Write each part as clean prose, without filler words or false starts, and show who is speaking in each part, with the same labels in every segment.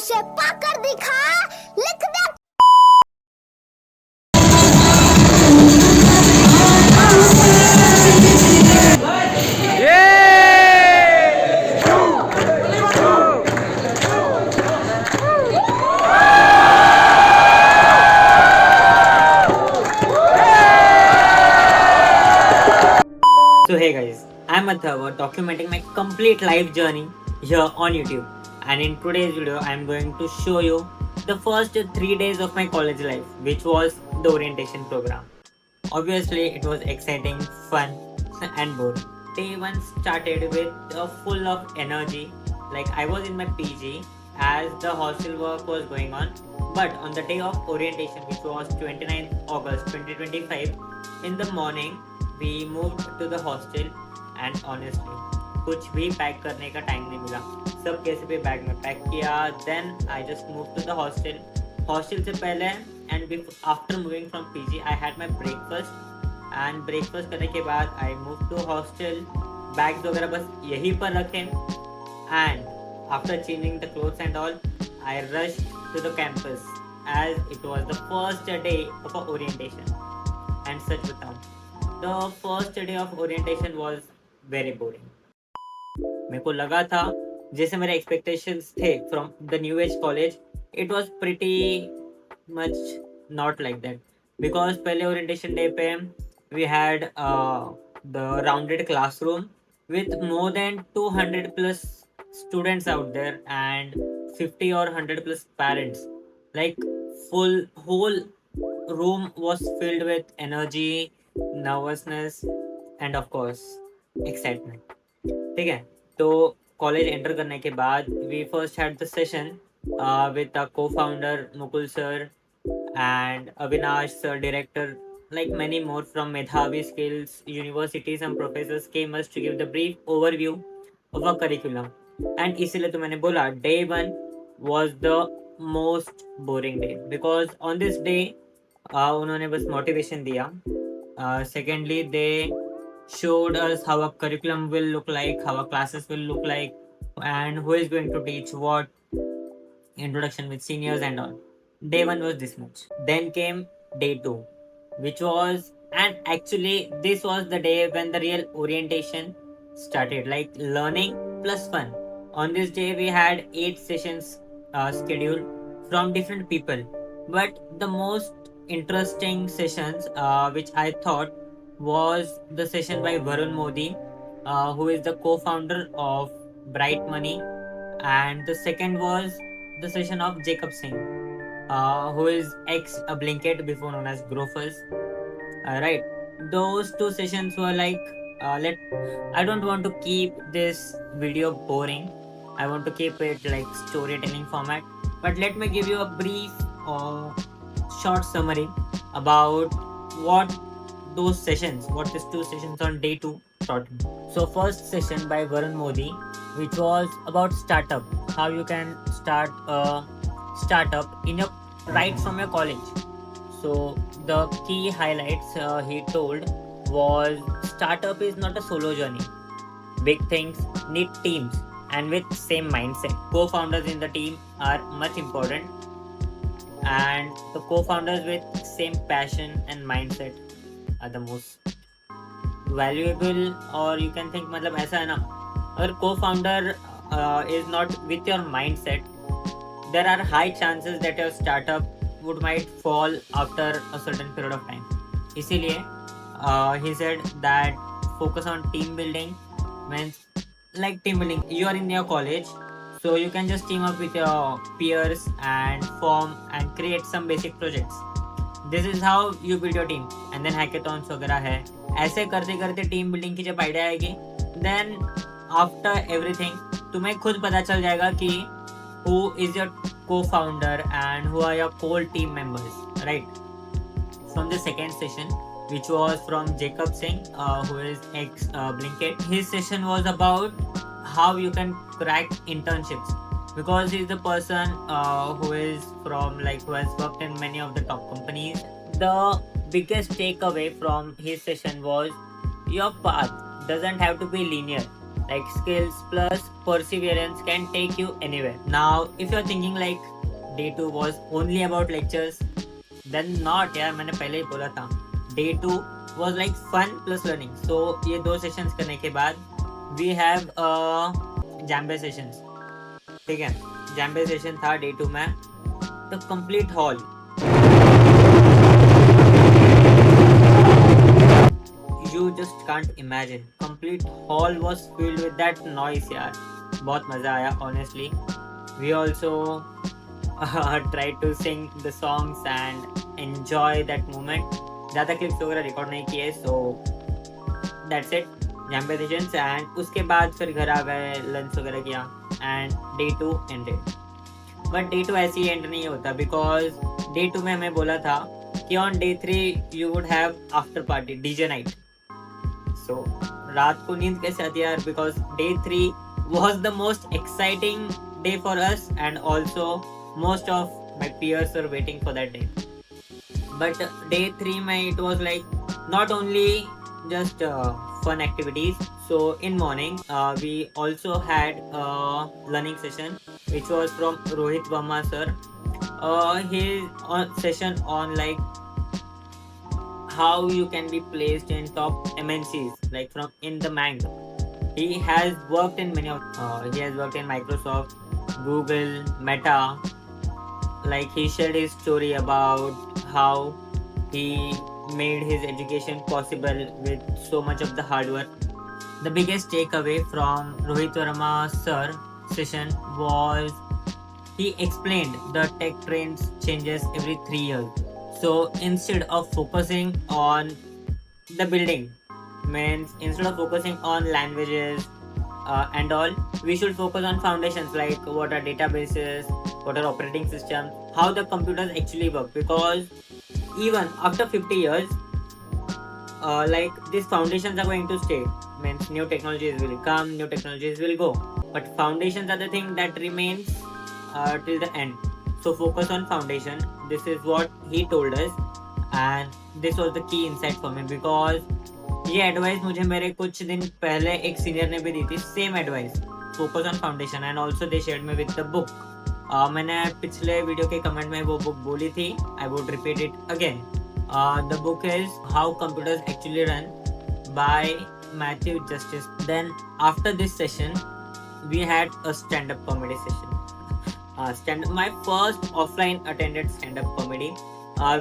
Speaker 1: उसे पाकर दिखा, लिख दे।
Speaker 2: So hey guys, I'm Atharva documenting my complete life journey here on YouTube, and in today's video I'm going to show you the first 3 days of my college life, which was the orientation program. Obviously it was exciting, fun and boring. Day 1 started with full of energy, like I was in my PG as the hostel work was going on, but on the day of orientation, which was 29th August 2025, in the morning we moved to the hostel, and honestly कुछ भी pack करने का time नहीं मिला. सब कैसे भी bag में पैक किया. Then I just move to the hostel. Hostel से पहले and after moving from PG I had my breakfast, and breakfast करने के बाद I move to hostel. Bags वगैरह बस यहीं पर रखे, and after changing the clothes and all I rush to the campus as it was the first day of our orientation. And सच बताऊं, the first day of orientation was very boring. मेरे को लगा था जैसे मेरे एक्सपेक्टेशंस थे from the new age college, it was pretty much not like that. Because पहले orientation day पे we had the rounded classroom with more than 200 plus students out there and 50 or 100 plus parents. Like full whole room was filled with energy, nervousness and of course excitement. ठीक है, तो college enter करने के बाद we first had the session with the co-founder Mukul sir and Avinash sir, director, like many more from Medhavi Skills universities and professors came us to give the brief overview of our curriculum. And इसीलिए तो मैंने बोला day 1 was the most boring day because on this day उन्होंने बस motivation दिया. Secondly, they showed us how a curriculum will look like, how our classes will look like, and who is going to teach what, introduction with seniors and all. Day 1 was this much. Then came day 2, which was, and actually this was the day when the real orientation started, like learning plus fun. On this day we had 8 sessions scheduled from different people, but the most interesting sessions which I thought was the session by Varun Modi, who is the co-founder of Bright Money, and the second was the session of Jacob Singh, who is ex Blinkit, before known as Grofers. Right, those two sessions were like, let I don't want to keep this video boring. I want to keep it like storytelling format. But let me give you a brief short summary about what those sessions, what these two sessions on day 2 taught me. So first session by Varun Modi, which was about startup, how you can start a startup in your right from your college. So the key highlights he told was startup is not a solo journey. Big things need teams and with same mindset. Co-founders in the team are much important, and the co-founders with same passion and mindset are the most valuable. Or you can think, मतलब ऐसा है ना, अगर co-founder is not with your mindset, there are high chances that your startup would might fall after a certain period of time. इसीलिए he said that focus on team building. Means like team building, you are in your college, so you can just team up with your peers and form and create some basic projects. This is how you build your team. And then hackathons वगैरह है. ऐसे करते करते team building की जब idea आएगी, then after everything तुम्हें खुद पता चल जाएगा कि who is your co-founder and who are your core team members, right? From the second session, which was from Jacob Singh, who is ex Blinkit, his session was about how you can crack internships, because he's the person who is from, like, who has worked in many of the top companies. The biggest takeaway from his session was your path doesn't have to be linear. Like skills plus perseverance can take you anywhere. Now, if you're thinking like day 2 was only about lectures, then not यार, मैंने पहले ही बोला था. Day 2 was like fun plus learning. So ये 2 sessions करने के बाद we have Jambe sessions. ठीक है, Jambe session था day 2 में. The complete hall, you just can't imagine. Complete hall was filled with that noise यार. बहुत मज़ा आया honestly. We also tried to sing the songs and enjoy that moment. ज़्यादा clips वगैरह रिकॉर्ड नहीं किए, so that's it. जैम्बे sessions and उसके बाद फिर घर आ गए, लंच वगैरह किया and day 2 ended. But day 2 ऐसे ही एंड नहीं होता, बिकॉज डे 2 में हमें बोला था कि on day 3 you would have after party, DJ night. So रात को नींद कैसे आती है यार, because day 3 was the most exciting day for us and also most of my peers were waiting for that day. But day 3 mein it was like not only just fun activities. So in morning we also had a learning session which was from Rohit Verma sir. His session on like how you can be placed in top MNCs, like from in the Mang. He has worked in many of he has worked in Microsoft, Google, Meta. Like he shared his story about how he made his education possible with so much of the hard work. The biggest takeaway from Rohit Verma sir session was he explained the tech trends changes every 3 years. So instead of focusing on the building, means instead of focusing on languages and all, we should focus on foundations like what are databases, what are operating systems, how the computers actually work. Because even after 50 years, like these foundations are going to stay. Means new technologies will come, new technologies will go, but foundations are the thing that remains till the end. So focus on foundation. This is what he told us, and this was the key insight for me, because ये advice मुझे मेरे कुछ दिन पहले एक senior ने भी दी थी, same advice, focus on foundation. And also they shared me with the book. मैंने पिछले वीडियो के कमेंट में वो बुक बोली थी, I would repeat it again. The book is how computers actually run by Matthew Justice. Then after this session we had a stand up comedy session. My first offline attended stand-up comedy,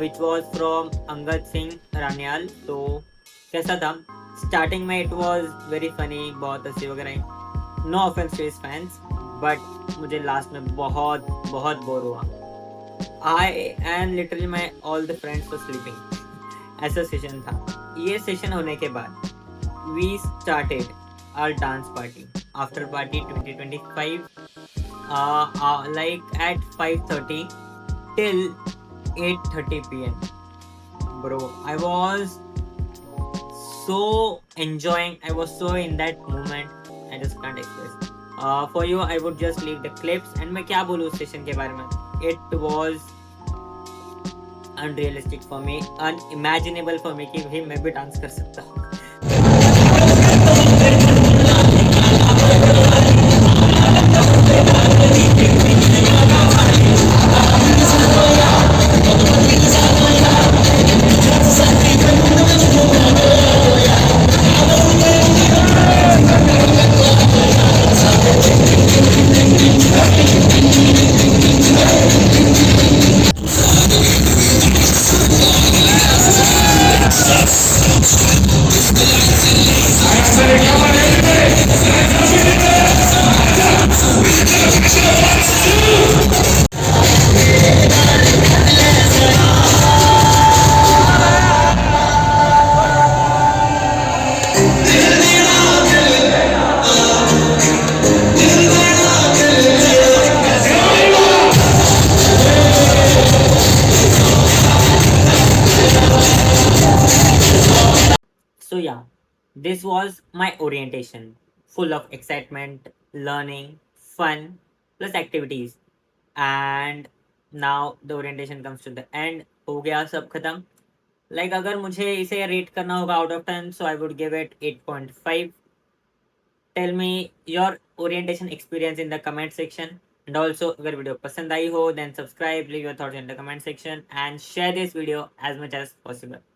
Speaker 2: which was from Angad Singh Ranial. तो कैसा था? Starting में it was very funny, बहुत हंसी वगैरह. No offence to his fans, but मुझे last में बहुत बहुत बोर हुआ. I and literally my all the friends were sleeping. ऐसा सेशन था. ये सेशन होने के बाद we started our dance party, after party 2025, like at 5:30 till 8:30 p.m. Bro, I was so enjoying. I was so in that moment. I just can't express. For you, I would just leave the clips. And मैं क्या बोलूँ उस session के बारे में? It was unrealistic for me, unimaginable for me कि भाई मैं भी डांस कर सकता हूँ. So yeah, this was my orientation, full of excitement, learning, fun, plus activities. And now the orientation comes to the end. हो गया सब खत्म. Like अगर मुझे इसे रेट करना होगा out of 10, so I would give it 8.5. tell me your orientation experience in the comment section. And also अगर वीडियो पसंद आई हो then subscribe, leave your thoughts in the comment section and share this video as much as possible.